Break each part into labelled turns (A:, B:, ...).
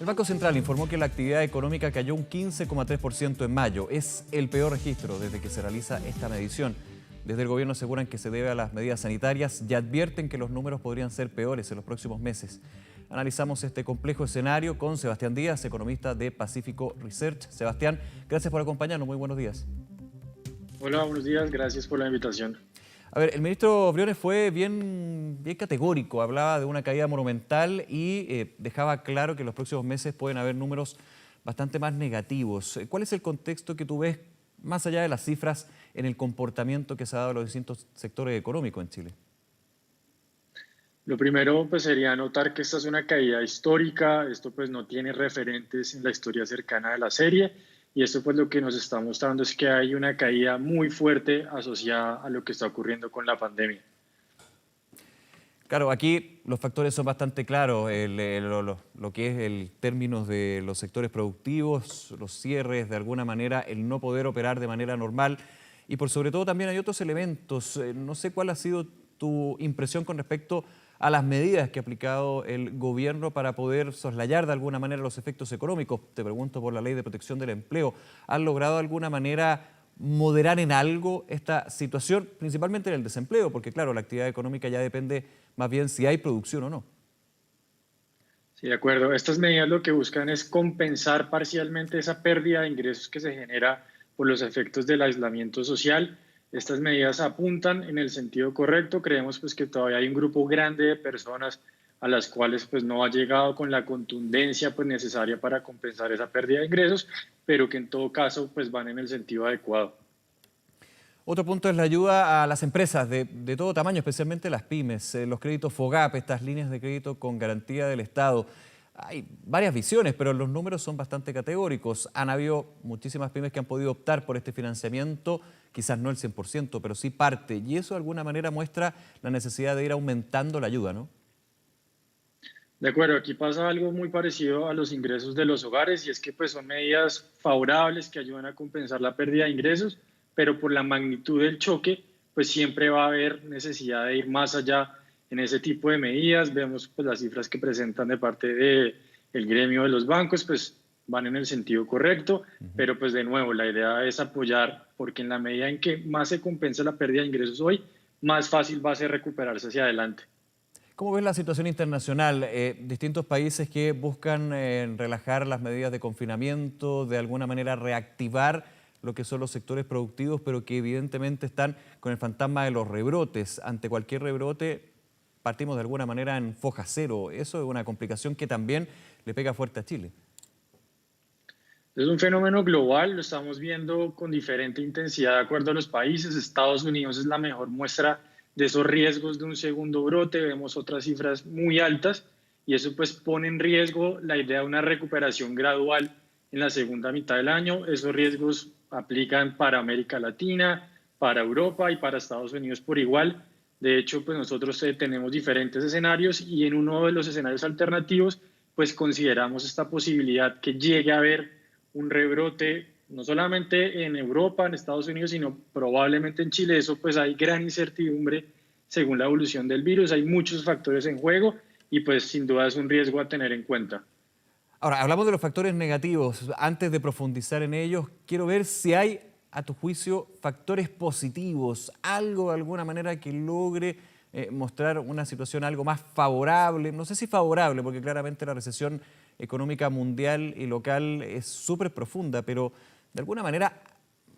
A: El Banco Central informó que la actividad económica cayó un 15,3% en mayo. Es el peor registro desde que se realiza esta medición. Desde el gobierno aseguran que se debe a las medidas sanitarias y advierten que los números podrían ser peores en los próximos meses. Analizamos este complejo escenario con Sebastián Díaz, economista de Pacífico Research. Sebastián, gracias por acompañarnos. Muy buenos días.
B: Hola, buenos días. Gracias por la invitación.
A: A ver, el ministro Briones fue bien categórico, hablaba de una caída monumental y dejaba claro que en los próximos meses pueden haber números bastante más negativos. ¿Cuál es el contexto que tú ves, más allá de las cifras, en el comportamiento que se ha dado en los distintos sectores económicos en Chile?
B: Lo primero pues sería notar que esta es una caída histórica, esto pues no tiene referentes en la historia cercana de la serie y esto pues lo que nos está mostrando es que hay una caída muy fuerte asociada a lo que está ocurriendo con la pandemia.
A: Claro, aquí los factores son bastante claros, lo que es el término de los sectores productivos, los cierres, de alguna manera, el no poder operar de manera normal y por sobre todo también hay otros elementos. No sé cuál ha sido tu impresión con respecto a las medidas que ha aplicado el gobierno para poder soslayar de alguna manera los efectos económicos. Te pregunto por la Ley de Protección del Empleo. ¿Han logrado de alguna manera moderar en algo esta situación, principalmente en el desempleo? Porque claro, la actividad económica ya depende más bien si hay producción o no.
B: Sí, de acuerdo. Estas medidas lo que buscan es compensar parcialmente esa pérdida de ingresos que se genera por los efectos del aislamiento social. Estas medidas apuntan en el sentido correcto. Creemos pues que todavía hay un grupo grande de personas a las cuales pues no ha llegado con la contundencia pues necesaria para compensar esa pérdida de ingresos, pero que en todo caso pues van en el sentido adecuado.
A: Otro punto es la ayuda a las empresas de todo tamaño, especialmente las pymes, los créditos FOGAP, estas líneas de crédito con garantía del Estado. Hay varias visiones, pero los números son bastante categóricos. Han habido muchísimas pymes que han podido optar por este financiamiento, quizás no el 100%, pero sí parte. Y eso de alguna manera muestra la necesidad de ir aumentando la ayuda, ¿no?
B: De acuerdo, aquí pasa algo muy parecido a los ingresos de los hogares y es que pues son medidas favorables que ayudan a compensar la pérdida de ingresos, pero por la magnitud del choque pues siempre va a haber necesidad de ir más allá en ese tipo de medidas. Vemos pues las cifras que presentan de parte del gremio de los bancos pues van en el sentido correcto, pero pues de nuevo la idea es apoyar porque en la medida en que más se compensa la pérdida de ingresos hoy, más fácil va a ser recuperarse hacia adelante.
A: ¿Cómo ves la situación internacional? Distintos países que buscan relajar las medidas de confinamiento, de alguna manera reactivar lo que son los sectores productivos, pero que evidentemente están con el fantasma de los rebrotes. Ante cualquier rebrote partimos de alguna manera en foja cero. Eso es una complicación que también le pega fuerte a Chile.
B: Es un fenómeno global, lo estamos viendo con diferente intensidad de acuerdo a los países. Estados Unidos es la mejor muestra de esos riesgos de un segundo brote. Vemos otras cifras muy altas y eso pues pone en riesgo la idea de una recuperación gradual en la segunda mitad del año. Esos riesgos aplican para América Latina, para Europa y para Estados Unidos por igual. De hecho, pues nosotros tenemos diferentes escenarios y en uno de los escenarios alternativos pues consideramos esta posibilidad que llegue a haber un rebrote, no solamente en Europa, en Estados Unidos, sino probablemente en Chile. Eso pues hay gran incertidumbre según la evolución del virus, hay muchos factores en juego y pues sin duda es un riesgo a tener en cuenta.
A: Ahora, hablamos de los factores negativos. Antes de profundizar en ellos, quiero ver si hay, a tu juicio, factores positivos, algo de alguna manera que logre mostrar una situación algo más favorable. No sé si favorable, porque claramente la recesión económica mundial y local es súper profunda, pero de alguna manera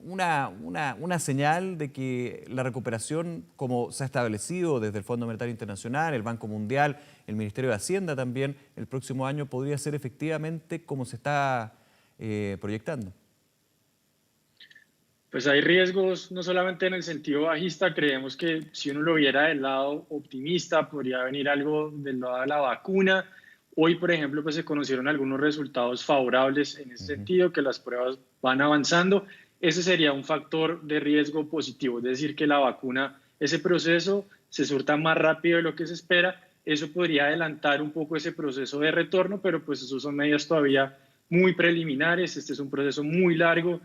A: una señal de que la recuperación, como se ha establecido desde el Fondo Monetario Internacional, el Banco Mundial, el Ministerio de Hacienda también, el próximo año podría ser efectivamente como se está proyectando.
B: Pues hay riesgos no solamente en el sentido bajista, creemos que si uno lo viera del lado optimista, podría venir algo del lado de la vacuna. Hoy, por ejemplo, pues se conocieron algunos resultados favorables en ese
A: Ujú.
B: sentido, que las pruebas van avanzando. Ese sería un factor de riesgo positivo, es decir, que la vacuna, ese proceso se surta más rápido de lo que se espera. Eso podría adelantar un poco ese proceso de retorno, pero pues eso son medidas todavía muy preliminares. Este es un proceso muy largo,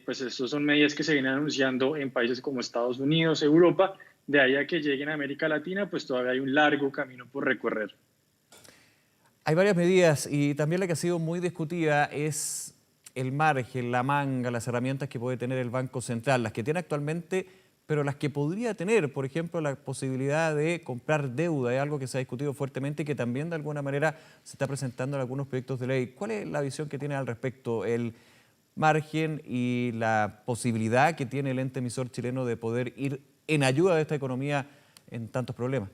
B: pues estos son medidas que se vienen anunciando en países como Estados Unidos, Europa. De ahí a que lleguen a América Latina, pues todavía hay un largo camino por recorrer.
A: Hay varias medidas y también la que ha sido muy discutida es el margen, la manga, las herramientas que puede tener el Banco Central, las que tiene actualmente, pero las que podría tener, por ejemplo, la posibilidad de comprar deuda, es algo que se ha discutido fuertemente y que también de alguna manera se está presentando en algunos proyectos de ley. ¿Cuál es la visión que tiene al respecto el margen y la posibilidad que tiene el ente emisor chileno de poder ir en ayuda de esta economía en tantos problemas?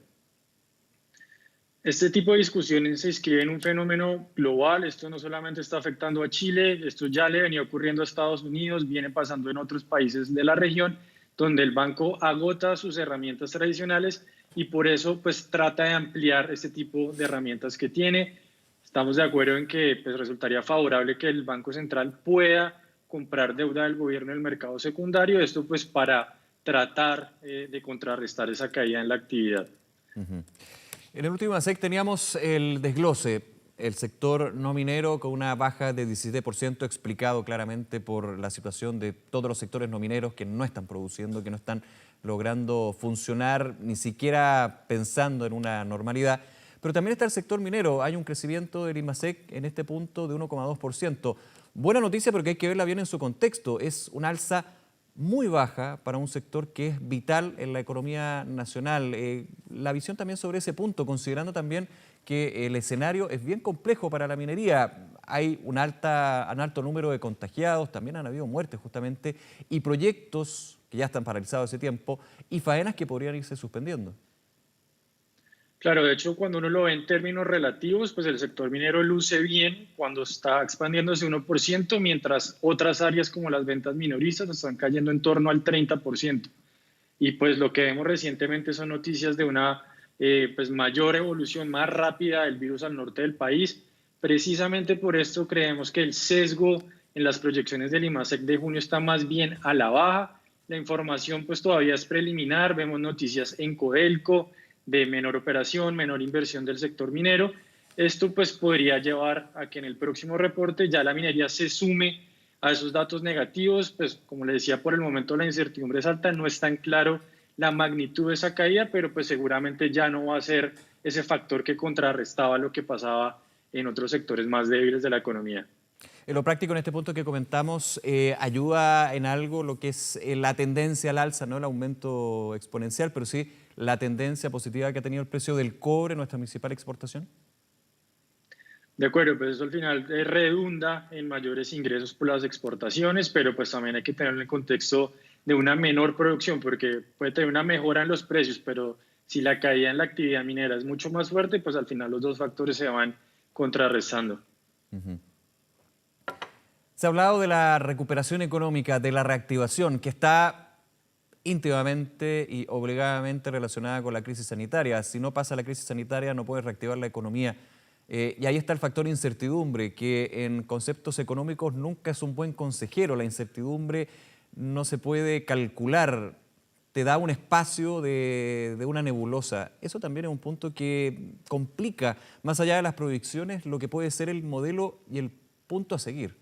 B: Este tipo de discusiones se inscribe en un fenómeno global. Esto no solamente está afectando a Chile, esto ya le venía ocurriendo a Estados Unidos, viene pasando en otros países de la región, donde el banco agota sus herramientas tradicionales y por eso pues trata de ampliar este tipo de herramientas que tiene. Estamos de acuerdo en que pues, resultaría favorable que el Banco Central pueda comprar deuda del gobierno en el mercado secundario, esto pues para tratar de contrarrestar esa caída en la actividad.
A: Ujú. En el último ASEC teníamos el desglose, el sector no minero con una baja de 17% explicado claramente por la situación de todos los sectores no mineros que no están produciendo, que no están logrando funcionar, ni siquiera pensando en una normalidad. Pero también está el sector minero, hay un crecimiento del IMASEC en este punto de 1,2%. Buena noticia porque hay que verla bien en su contexto, es un alza muy baja para un sector que es vital en la economía nacional. La visión también sobre ese punto, considerando también que el escenario es bien complejo para la minería. Hay un alto número de contagiados, también han habido muertes justamente, y proyectos que ya están paralizados hace tiempo, y faenas que podrían irse suspendiendo.
B: Claro, de hecho, cuando uno lo ve en términos relativos, pues el sector minero luce bien cuando está expandiéndose 1%, mientras otras áreas como las ventas minoristas están cayendo en torno al 30%. Y pues lo que vemos recientemente son noticias de una pues mayor evolución, más rápida del virus al norte del país. Precisamente por esto creemos que el sesgo en las proyecciones del IMASEC de junio está más bien a la baja. La información pues todavía es preliminar, vemos noticias en Codelco de menor operación, menor inversión del sector minero. Esto pues podría llevar a que en el próximo reporte ya la minería se sume a esos datos negativos. Pues como le decía, por el momento la incertidumbre es alta, no es tan claro la magnitud de esa caída, pero pues seguramente ya no va a ser ese factor que contrarrestaba lo que pasaba en otros sectores más débiles de la economía.
A: En lo práctico, en este punto que comentamos, ayuda en algo lo que es la tendencia al alza, no el aumento exponencial, pero sí la tendencia positiva que ha tenido el precio del cobre, nuestra principal exportación.
B: De acuerdo, pues eso al final redunda en mayores ingresos por las exportaciones, pero pues también hay que tener en el contexto de una menor producción, porque puede tener una mejora en los precios, pero si la caída en la actividad minera es mucho más fuerte, pues al final los dos factores se van contrarrestando.
A: Ujú. Se ha hablado de la recuperación económica, de la reactivación, que está íntimamente y obligadamente relacionada con la crisis sanitaria. Si no pasa la crisis sanitaria, no puede reactivar la economía. Y ahí está el factor incertidumbre, que en conceptos económicos nunca es un buen consejero. La incertidumbre no se puede calcular, te da un espacio de una nebulosa. Eso también es un punto que complica, más allá de las proyecciones, lo que puede ser el modelo y el punto a seguir.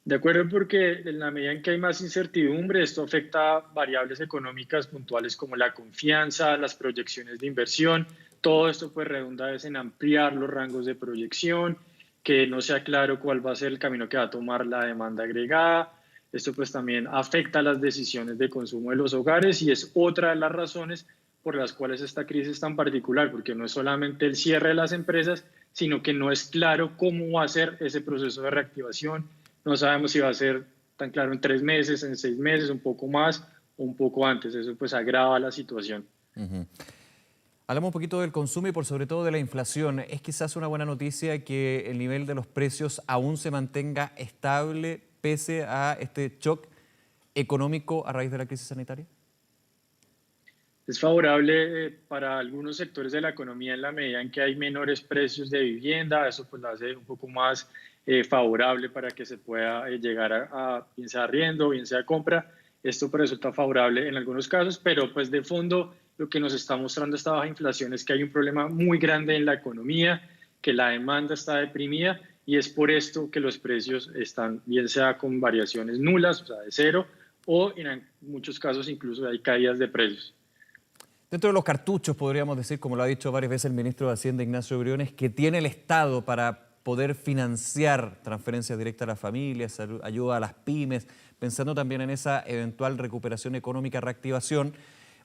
B: De acuerdo, porque en la medida en que hay más incertidumbre, esto afecta a variables económicas puntuales como la confianza, las proyecciones de inversión. Todo esto pues redunda en ampliar los rangos de proyección, que no sea claro cuál va a ser el camino que va a tomar la demanda agregada. Esto pues también afecta las decisiones de consumo de los hogares y es otra de las razones por las cuales esta crisis es tan particular, porque no es solamente el cierre de las empresas, sino que no es claro cómo va a ser ese proceso de reactivación. No sabemos si va a ser tan claro en 3 meses, en 6 meses, un poco más o un poco antes. Eso pues agrava la situación.
A: Ujú. Hablamos un poquito del consumo y por sobre todo de la inflación. ¿Es quizás una buena noticia que el nivel de los precios aún se mantenga estable pese a este shock económico a raíz de la crisis sanitaria?
B: Es favorable para algunos sectores de la economía en la medida en que hay menores precios de vivienda. Eso pues lo hace un poco más favorable para que se pueda llegar bien sea arriendo, bien sea compra. Esto pues, resulta favorable en algunos casos, pero pues de fondo lo que nos está mostrando esta baja inflación es que hay un problema muy grande en la economía, que la demanda está deprimida y es por esto que los precios están bien sea con variaciones nulas, o sea, de cero, o en muchos casos incluso hay caídas de precios.
A: Dentro de los cartuchos, podríamos decir, como lo ha dicho varias veces el ministro de Hacienda, Ignacio Briones, que tiene el Estado para poder financiar transferencias directas a las familias, ayuda a las pymes, pensando también en esa eventual recuperación económica, reactivación.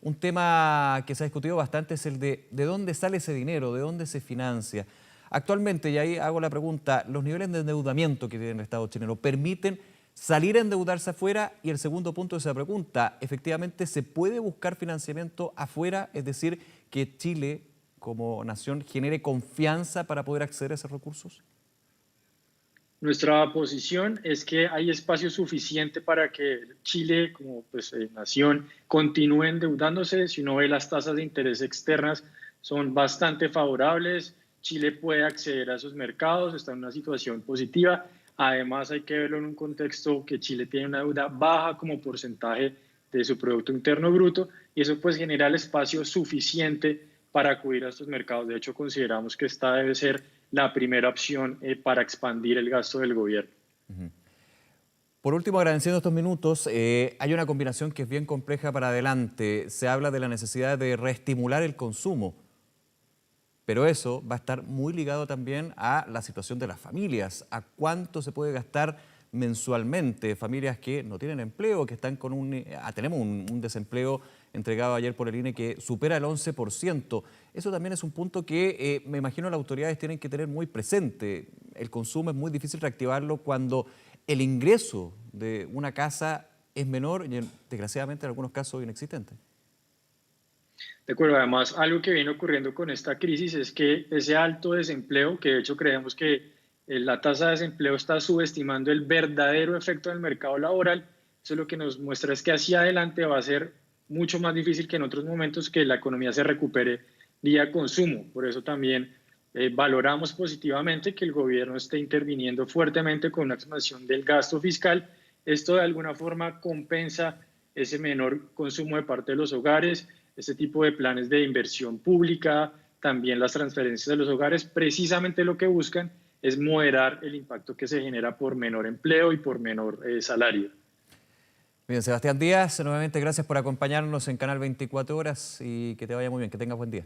A: Un tema que se ha discutido bastante es el de dónde sale ese dinero, de dónde se financia. Actualmente, y ahí hago la pregunta, ¿los niveles de endeudamiento que tiene el Estado chileno permiten salir a endeudarse afuera? Y el segundo punto de esa pregunta, ¿efectivamente se puede buscar financiamiento afuera? Es decir, que Chile como nación genere confianza para poder acceder a esos recursos.
B: Nuestra posición es que hay espacio suficiente para que Chile, como nación, continúe endeudándose. Si uno ve las tasas de interés externas, son bastante favorables. Chile puede acceder a esos mercados, está en una situación positiva. Además, hay que verlo en un contexto que Chile tiene una deuda baja como porcentaje de su Producto Interno Bruto, y eso pues genera el espacio suficiente para acudir a estos mercados. De hecho, consideramos que esta debe ser la primera opción para expandir el gasto del gobierno.
A: Por último, agradeciendo estos minutos, hay una combinación que es bien compleja para adelante. Se habla de la necesidad de reestimular el consumo, pero eso va a estar muy ligado también a la situación de las familias, a cuánto se puede gastar mensualmente. Familias que no tienen empleo, que están con tenemos un desempleo entregado ayer por el INE que supera el 11%. Eso también es un punto que me imagino las autoridades tienen que tener muy presente. El consumo es muy difícil reactivarlo cuando el ingreso de una casa es menor y desgraciadamente en algunos casos inexistente.
B: De acuerdo, además, algo que viene ocurriendo con esta crisis es que ese alto desempleo, que de hecho creemos que la tasa de desempleo está subestimando el verdadero efecto del mercado laboral, eso lo que nos muestra es que hacia adelante va a ser mucho más difícil que en otros momentos que la economía se recupere vía consumo. Por eso también valoramos positivamente que el gobierno esté interviniendo fuertemente con una expansión del gasto fiscal. Esto de alguna forma compensa ese menor consumo de parte de los hogares, este tipo de planes de inversión pública, también las transferencias de los hogares, precisamente lo que buscan es moderar el impacto que se genera por menor empleo y por menor salario.
A: Bien, Sebastián Díaz, nuevamente gracias por acompañarnos en Canal 24 Horas y que te vaya muy bien, que tengas buen día.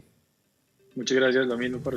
B: Muchas gracias, lo mismo para usted.